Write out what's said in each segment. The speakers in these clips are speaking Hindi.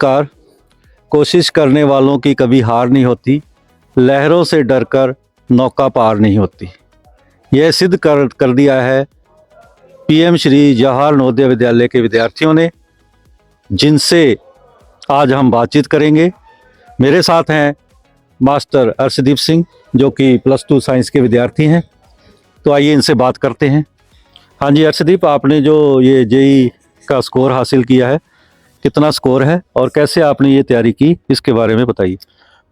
नमस्कार। कोशिश करने वालों की कभी हार नहीं होती, लहरों से डरकर नौका पार नहीं होती। यह सिद्ध कर दिया है पीएम श्री जवाहर नवोदय विद्यालय के विद्यार्थियों ने, जिनसे आज हम बातचीत करेंगे। मेरे साथ हैं मास्टर अर्शदीप सिंह, जो कि +2 साइंस के विद्यार्थी हैं। तो आइए इनसे बात करते हैं। हाँ जी अर्शदीप, आपने जो ये जेई का स्कोर हासिल किया है, कितना स्कोर है और कैसे आपने ये तैयारी की, इसके बारे में बताइए।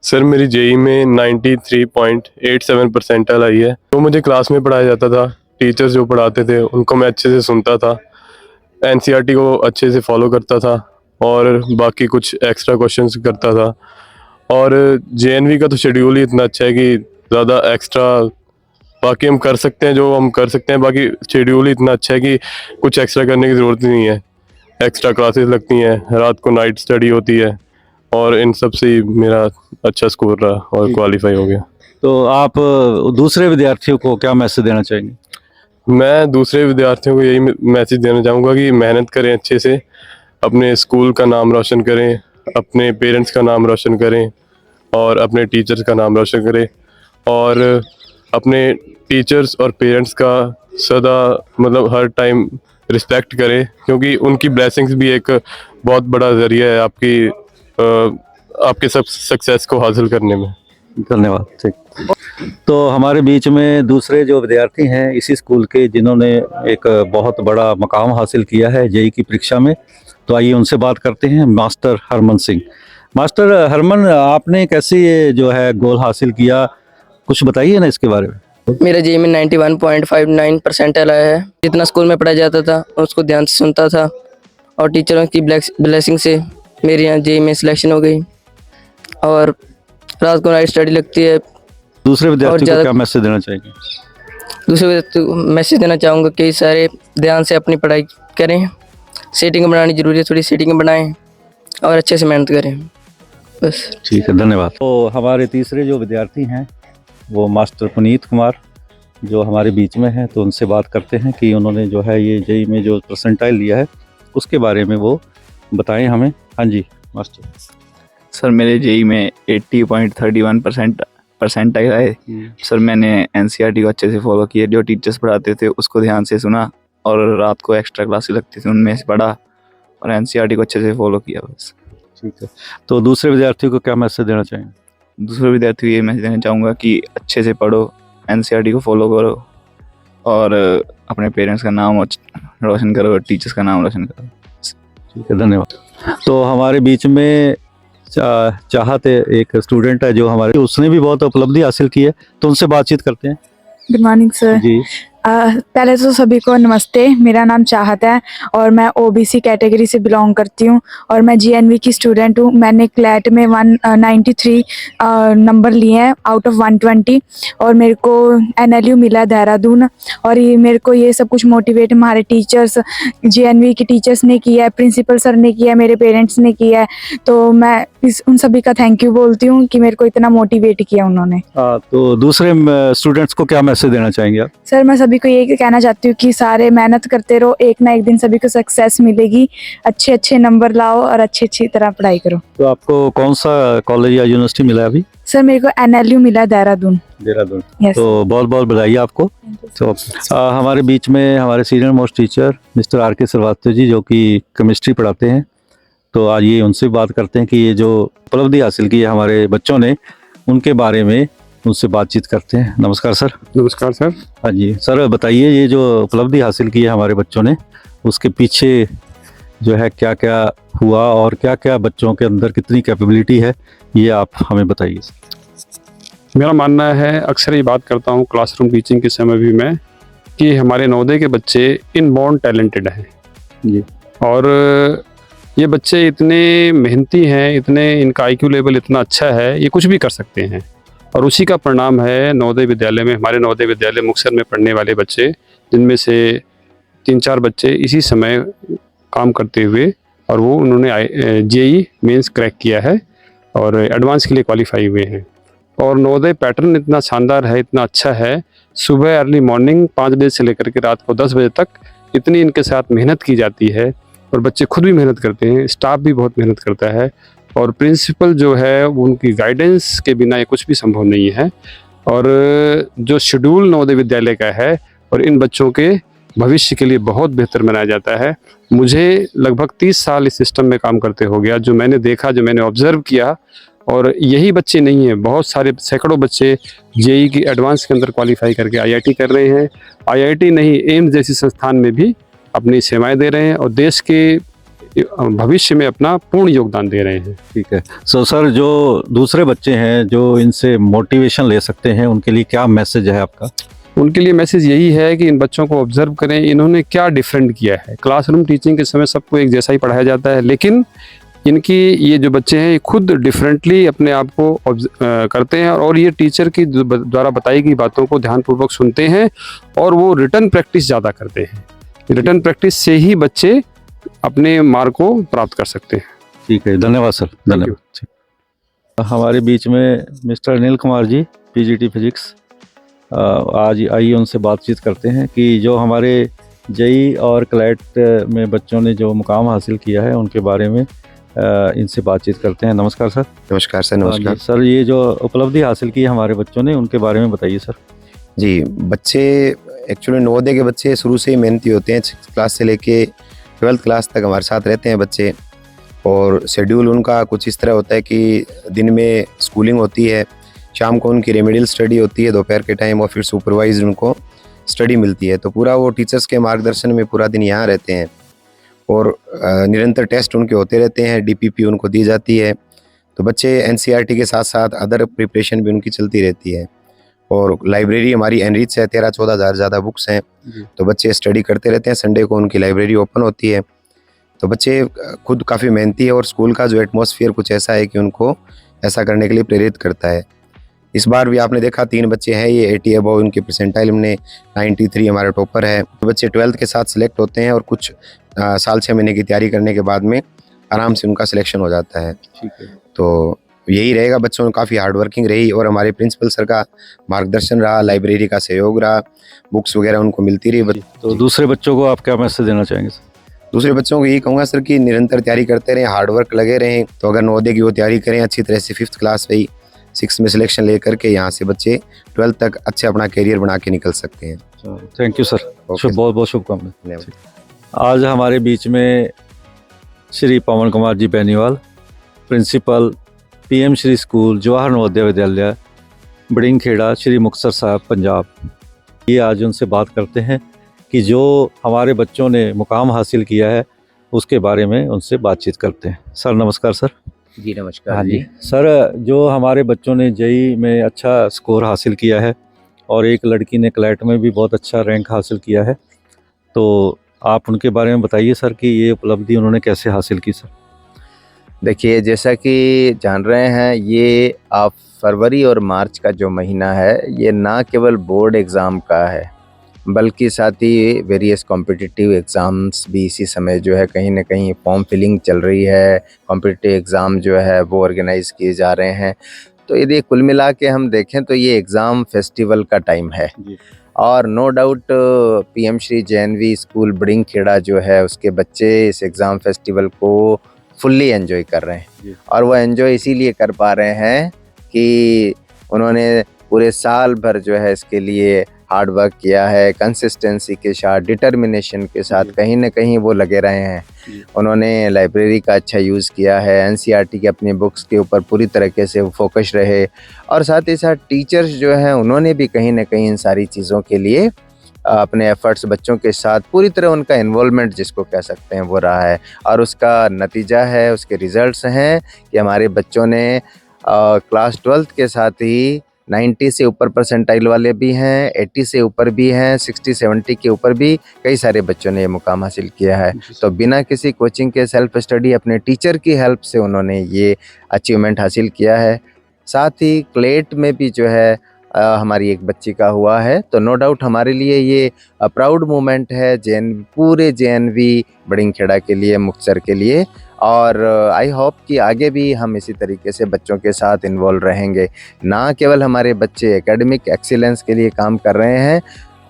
सर मेरी जेई में 93.87% आई है। जो मुझे क्लास में पढ़ाया जाता था, टीचर्स जो पढ़ाते थे उनको मैं अच्छे से सुनता था, एनसीईआरटी को अच्छे से फॉलो करता था और बाकी कुछ एक्स्ट्रा क्वेश्चंस करता था। और जेएनवी का तो शेड्यूल ही इतना अच्छा है कि ज़्यादा एक्स्ट्रा बाकी हम कर सकते हैं, जो हम कर सकते हैं। बाकी शेड्यूल ही इतना अच्छा है कि कुछ एक्स्ट्रा करने की ज़रूरत नहीं है। एक्स्ट्रा क्लासेस लगती हैं, रात को नाइट स्टडी होती है और इन सब से ही मेरा अच्छा स्कोर रहा और क्वालिफाई हो गया। तो आप दूसरे विद्यार्थियों को क्या मैसेज देना चाहेंगे? मैं दूसरे विद्यार्थियों को यही मैसेज देना चाहूँगा कि मेहनत करें अच्छे से, अपने स्कूल का नाम रोशन करें, अपने पेरेंट्स का नाम रोशन करें और अपने टीचर्स का नाम रोशन करें। और अपने टीचर्स और पेरेंट्स का सदा मतलब हर टाइम रिस्पेक्ट करें, क्योंकि उनकी ब्लेसिंग्स भी एक बहुत बड़ा ज़रिया है आपके सब सक्सेस को हासिल करने में। धन्यवाद। ठीक। तो हमारे बीच में दूसरे जो विद्यार्थी हैं इसी स्कूल के, जिन्होंने एक बहुत बड़ा मकाम हासिल किया है जेई की परीक्षा में, तो आइए उनसे बात करते हैं। मास्टर हरमन सिंह। मास्टर हरमन, आपने कैसे ये जो है गोल हासिल किया, कुछ बताइए ना इसके बारे में। मेरा जेई में 91.59% आया है। जितना स्कूल में पढ़ाया जाता था उसको ध्यान से सुनता था और टीचरों की ब्लेसिंग से मेरे यहाँ जेई में सिलेक्शन हो गई। और रात को नाइट स्टडी लगती है। दूसरे विद्यार्थियों को क्या मैसेज देना चाहिए? दूसरे विद्यार्थियों को मैसेज देना चाहूँगा कि सारे ध्यान से अपनी पढ़ाई करें। सेटिंग बनानी जरूरी है, थोड़ी सेटिंग बनाएं और अच्छे से मेहनत करें। बस ठीक है, धन्यवाद। तो हमारे तीसरे जो विद्यार्थी हैं वो मास्टर पुनीत कुमार, जो हमारे बीच में हैं, तो उनसे बात करते हैं कि उन्होंने जो है ये जेई में जो परसेंटाइल लिया है उसके बारे में वो बताएं हमें। हाँ जी मास्टर। सर मेरे जेई में 80.31% आए। सर मैंने एनसीईआरटी को अच्छे से फॉलो किया, जो टीचर्स पढ़ाते थे उसको ध्यान से सुना और रात को एक्स्ट्रा क्लासेस लगती थी उनमें से पढ़ा और एनसीईआरटी को अच्छे से फॉलो किया। बस ठीक है। तो दूसरे विद्यार्थियों को क्या मैसेज देना चाहेंगे? दूसरे विद्यार्थियों को ये मैसेज देना चाहूँगा कि अच्छे से पढ़ो, एनसीईआरटी को फॉलो करो और अपने पेरेंट्स का नाम रोशन करो और टीचर्स का नाम रोशन करो। ठीक है, धन्यवाद। तो हमारे बीच में चाहत एक स्टूडेंट है जो हमारे, उसने भी बहुत उपलब्धि हासिल की है, तो उनसे बातचीत करते हैं। गुड मॉर्निंग सर जी। पहले तो सभी को नमस्ते। मेरा नाम चाहत है और मैं ओबीसी कैटेगरी से बिलोंग करती हूँ और मैं जीएनवी की स्टूडेंट हूँ। मैंने क्लैट में 193 नंबर लिए हैं आउट ऑफ 120 और मेरे को एनएलयू मिला देहरादून। और ये मेरे को ये सब कुछ मोटिवेट हमारे टीचर्स, जीएनवी के टीचर्स ने किया है, प्रिंसिपल सर ने किया है, मेरे पेरेंट्स ने किया है। तो मैं उन सभी का थैंक यू बोलती हूँ कि मेरे को इतना मोटिवेट किया उन्होंने। तो दूसरे स्टूडेंट्स को क्या मैसेज देना चाहेंगे आप? सर मैं सभी को ये कहना चाहती हूँ कि सारे मेहनत करते रहो, एक ना एक दिन सभी को सक्सेस मिलेगी। अच्छे अच्छे नंबर लाओ और अच्छी तरह पढ़ाई करो। तो आपको कौन सा कॉलेज या यूनिवर्सिटी मिला है अभी? सर मेरे को एनएलयू मिला देहरादून। Yes. तो बहुत बहुत बधाई आपको। तो हमारे बीच में हमारे senior most teacher mister R K Srivastava जी, जो कि केमिस्ट्री पढ़ाते हैं, तो आज ये उनसे बात करते हैं कि ये जो उपलब्धि हासिल की है हमारे बच्चों ने, उनके बारे में उनसे बातचीत करते हैं। नमस्कार सर। नमस्कार सर। हाँ जी सर, बताइए ये जो उपलब्धि हासिल की है हमारे बच्चों ने, उसके पीछे जो है क्या क्या हुआ और क्या क्या बच्चों के अंदर कितनी कैपेबिलिटी है, ये आप हमें बताइए। मेरा मानना है, अक्सर ये बात करता हूँ क्लासरूम टीचिंग के समय भी मैं, कि हमारे नवोदय के बच्चे इनबॉर्न टैलेंटेड हैं जी। और ये बच्चे इतने मेहनती हैं, इतने इनका आईक्यू लेवल इतना अच्छा है, ये कुछ भी कर सकते हैं। और उसी का परिणाम है नवोदय विद्यालय में, हमारे नवोदय विद्यालय मुक्तसर में पढ़ने वाले बच्चे, जिनमें से 3-4 बच्चे इसी समय काम करते हुए और वो उन्होंने जेई मेंस क्रैक किया है और एडवांस के लिए क्वालिफाई हुए हैं। और नवोदय पैटर्न इतना शानदार है, इतना अच्छा है, सुबह अर्ली मॉर्निंग 5 बजे से लेकर के रात को 10 बजे तक इतनी इनके साथ मेहनत की जाती है और बच्चे खुद भी मेहनत करते हैं, स्टाफ भी बहुत मेहनत करता है, और प्रिंसिपल जो है वो उनकी गाइडेंस के बिना ये कुछ भी संभव नहीं है। और जो शेड्यूल नवोदय विद्यालय का है और इन बच्चों के भविष्य के लिए बहुत बेहतर बनाया जाता है। मुझे लगभग 30 साल इस सिस्टम में काम करते हो गया, जो मैंने देखा, जो मैंने ऑब्जर्व किया, और यही बच्चे नहीं हैं, बहुत सारे सैकड़ों बच्चे जेई की एडवांस के अंदर क्वालिफाई करके आईआईटी कर रहे हैं। आईआईटी नहीं, एम्स जैसी संस्थान में भी अपनी सेवाएं दे रहे हैं और देश के भविष्य में अपना पूर्ण योगदान दे रहे हैं। ठीक है। सो सर, जो दूसरे बच्चे हैं जो इनसे मोटिवेशन ले सकते हैं, उनके लिए क्या मैसेज है आपका? उनके लिए मैसेज यही है कि इन बच्चों को ऑब्जर्व करें, इन्होंने क्या डिफरेंट किया है। क्लासरूम टीचिंग के समय सबको एक जैसा ही पढ़ाया जाता है, लेकिन इनकी ये जो बच्चे हैं ये खुद डिफरेंटली अपने आप को करते हैं, और ये टीचर की द्वारा बताई गई बातों को ध्यानपूर्वक सुनते हैं, और वो रिटर्न प्रैक्टिस ज़्यादा करते हैं। रिटर्न प्रैक्टिस से ही बच्चे अपने मार्क को प्राप्त कर सकते हैं। ठीक है, धन्यवाद सर, धन्यवाद। ठीक। हमारे बीच में mister Anil Kumar ji, PGT physics. आज आइए उनसे बातचीत करते हैं कि जो हमारे जेई और क्लैट में बच्चों ने जो मुकाम हासिल किया है उनके बारे में इनसे बातचीत करते हैं। नमस्कार सर। नमस्कार सर। नमस्कार सर, ये जो उपलब्धि हासिल की है हमारे बच्चों ने, उनके बारे में बताइए सर। जी, बच्चे एक्चुअली नवोदय के बच्चे शुरू से ही मेहनती होते हैं। 6th क्लास से लेके 12th क्लास तक हमारे साथ रहते हैं बच्चे, और शेड्यूल उनका कुछ इस तरह होता है कि दिन में स्कूलिंग होती है, शाम को उनकी रेमेडियल स्टडी होती है दोपहर के टाइम, और फिर सुपरवाइज उनको स्टडी मिलती है। तो पूरा वो टीचर्स के मार्गदर्शन में पूरा दिन यहाँ रहते हैं, और निरंतर टेस्ट उनके होते रहते हैं, डीपीपी उनको दी जाती है। तो बच्चे एनसीईआरटी के साथ साथ अदर प्रिपरेशन भी उनकी चलती रहती है, और लाइब्रेरी हमारी एनरिच है, 13-14 हज़ार ज़्यादा बुक्स हैं। तो बच्चे स्टडी करते रहते हैं। संडे को उनकी लाइब्रेरी ओपन होती है। तो बच्चे खुद काफ़ी मेहनती है, और स्कूल का जो एटमॉस्फेयर कुछ ऐसा है कि उनको ऐसा करने के लिए प्रेरित करता है। इस बार भी आपने देखा 3 बच्चे हैं, ये 80 अबव इनके परसेंटाइल में 93 हमारा टॉपर है। बच्चे 12th के साथ सिलेक्ट होते हैं, और कुछ साल 6 महीने की तैयारी करने के बाद में आराम से उनका सिलेक्शन हो जाता है। ठीक है। तो यही रहेगा, बच्चों में काफ़ी हार्ड वर्किंग रही, और हमारे प्रिंसिपल सर का मार्गदर्शन रहा, लाइब्रेरी का सहयोग रहा, बुक्स वगैरह उनको मिलती रही। तो दूसरे बच्चों को आप क्या मैसेज देना चाहेंगे सर? दूसरे बच्चों को यही कहूँगा सर कि निरंतर तैयारी करते रहें, हार्ड वर्क लगे रहें। तो अगर नवोदय की वो तैयारी करें अच्छी तरह से, 5th क्लास में 6 में सिलेक्शन ले करके यहाँ से बच्चे 12th तक अच्छे अपना करियर बना के निकल सकते हैं। Thank you sir, okay. बहुत बहुत शुभकामनाएं। धन्यवाद। आज हमारे बीच में Shri Pavan Kumar ji Beniwal, principal PM Shri school Jawahar Navodaya Vidyalaya Badingkheda, Shri Muktsar साहब, पंजाब। ये आज उनसे बात करते हैं कि जो हमारे बच्चों ने मुकाम हासिल किया है उसके बारे में उनसे बातचीत करते हैं। सर नमस्कार सर। जी नमस्कार। हाँ जी सर, जो हमारे बच्चों ने जेई में अच्छा स्कोर हासिल किया है, और एक लड़की ने क्लैट में भी बहुत अच्छा रैंक हासिल किया है, तो आप उनके बारे में बताइए सर कि ये उपलब्धि उन्होंने कैसे हासिल की सर। देखिए, जैसा कि जान रहे हैं, ये आप फरवरी और मार्च का जो महीना है, ये ना केवल बोर्ड एग्ज़ाम का है, बल्कि साथ ही वेरियस कॉम्पिटिटिव एग्ज़ाम्स भी इसी समय जो है कहीं ना कहीं फॉर्म फिलिंग चल रही है। कॉम्पिटिटिव एग्ज़ाम जो है वो ऑर्गेनाइज़ किए जा रहे हैं। तो यदि कुल मिला के हम देखें तो ये एग्ज़ाम फेस्टिवल का टाइम है, और no doubt PM Shri JNV school Badingkheda जो है उसके बच्चे इस एग्ज़ाम फेस्टिवल को फुल्ली एंजॉय कर रहे हैं। और वो एंजॉय इसीलिए कर पा रहे हैं कि उन्होंने पूरे साल भर जो है इसके लिए हार्ड वर्क किया है, कंसिस्टेंसी के साथ, डिटर्मिनेशन के साथ कहीं ना कहीं वो लगे रहे हैं। उन्होंने लाइब्रेरी का अच्छा यूज़ किया है, एनसीईआरटी की अपनी बुक्स के ऊपर पूरी तरीके से फोकस रहे, और साथ ही साथ टीचर्स जो हैं उन्होंने भी कहीं ना कहीं इन सारी चीज़ों के लिए अपने एफर्ट्स बच्चों के साथ पूरी तरह उनका इन्वॉल्वमेंट जिसको कह सकते हैं वो रहा है। और उसका नतीजा है, उसके रिजल्ट्स हैं कि हमारे बच्चों ने क्लास 12th के साथ ही 90 से ऊपर परसेंटाइल वाले भी हैं, 80 से ऊपर भी हैं, 60-70 के ऊपर भी कई सारे बच्चों ने ये मुकाम हासिल किया है। तो बिना किसी कोचिंग के, सेल्फ स्टडी, अपने टीचर की हेल्प से उन्होंने ये अचीवमेंट हासिल किया है। साथ ही क्लेट में भी जो है हमारी एक बच्ची का हुआ है। तो नो डाउट हमारे लिए ये प्राउड मोमेंट है पूरे जेएनवी बड़िंगखेड़ा के लिए, मुक्तसर के लिए। और आई होप कि आगे भी हम इसी तरीके से बच्चों के साथ इन्वॉल्व रहेंगे। ना केवल हमारे बच्चे एकेडमिक एक्सीलेंस के लिए काम कर रहे हैं,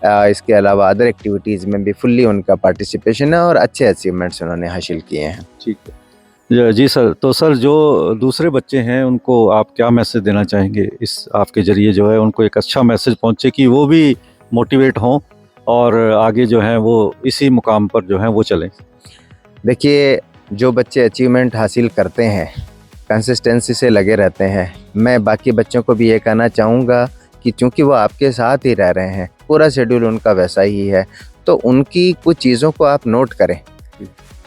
इसके अलावा अदर एक्टिविटीज़ में भी फुल्ली उनका पार्टिसिपेशन है और अच्छे अचीवमेंट्स उन्होंने हासिल किए हैं। ठीक है जी सर। तो सर जो दूसरे बच्चे हैं उनको आप क्या मैसेज देना चाहेंगे, इस आपके ज़रिए जो है उनको एक अच्छा मैसेज पहुंचे कि वो भी मोटिवेट हों और आगे जो है वो इसी मुकाम पर जो है वो चलें। देखिए, जो बच्चे अचीवमेंट हासिल करते हैं, कंसिस्टेंसी से लगे रहते हैं, मैं बाकी बच्चों को भी ये कहना चाहूँगा कि चूँकि वो आपके साथ ही रह रहे हैं, पूरा शेड्यूल उनका वैसा ही है, तो उनकी कुछ चीज़ों को आप नोट करें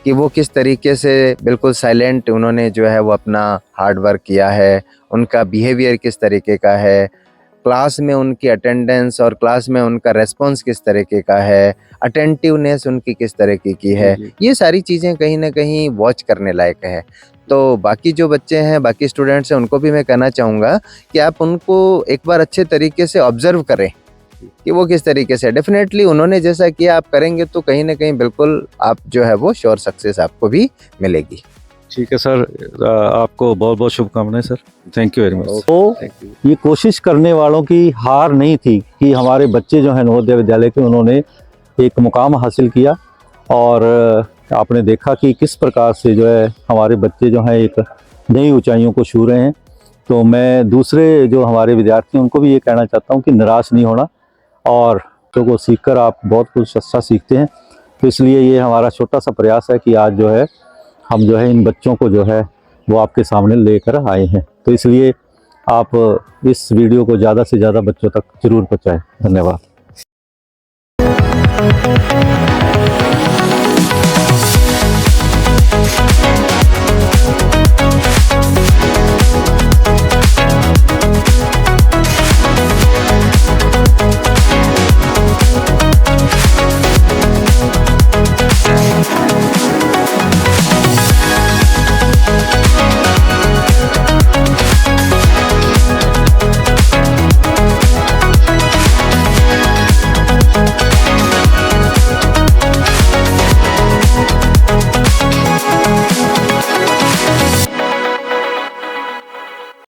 कि वो किस तरीके से बिल्कुल साइलेंट उन्होंने जो है वो अपना हार्ड वर्क किया है, उनका बिहेवियर किस तरीके का है, क्लास में उनकी अटेंडेंस और क्लास में उनका रेस्पॉन्स किस तरीके का है, अटेंटिवनेस उनकी किस तरीके की है, ये सारी चीज़ें कहीं ना कहीं वॉच करने लायक है। तो बाकी जो बच्चे हैं, बाकी स्टूडेंट्स हैं, उनको भी मैं कहना चाहूँगा कि आप उनको एक बार अच्छे तरीके से ऑब्जर्व करें कि वो किस तरीके से, डेफिनेटली उन्होंने जैसा किया आप करेंगे तो कहीं ना कहीं बिल्कुल आप जो है वो श्योर सक्सेस आपको भी मिलेगी। ठीक है सर, आपको बहुत बहुत शुभकामनाएं sir. Thank you very much. तो ये कोशिश करने वालों की हार नहीं थी कि हमारे बच्चे जो हैं नवोदय विद्यालय के, उन्होंने एक मुकाम हासिल किया और आपने देखा कि किस प्रकार से जो है हमारे बच्चे जो हैं एक नई ऊंचाइयों को छू रहे हैं। तो मैं दूसरे जो हमारे विद्यार्थी हैं उनको भी ये कहना चाहता हूँ कि निराश नहीं होना और तो को सीखकर आप बहुत कुछ अच्छा सीखते हैं। तो इसलिए ये हमारा छोटा सा प्रयास है कि आज जो है हम जो है इन बच्चों को जो है वो आपके सामने लेकर आए हैं। तो इसलिए आप इस वीडियो को ज़्यादा से ज़्यादा बच्चों तक जरूर पहुँचाएं। धन्यवाद।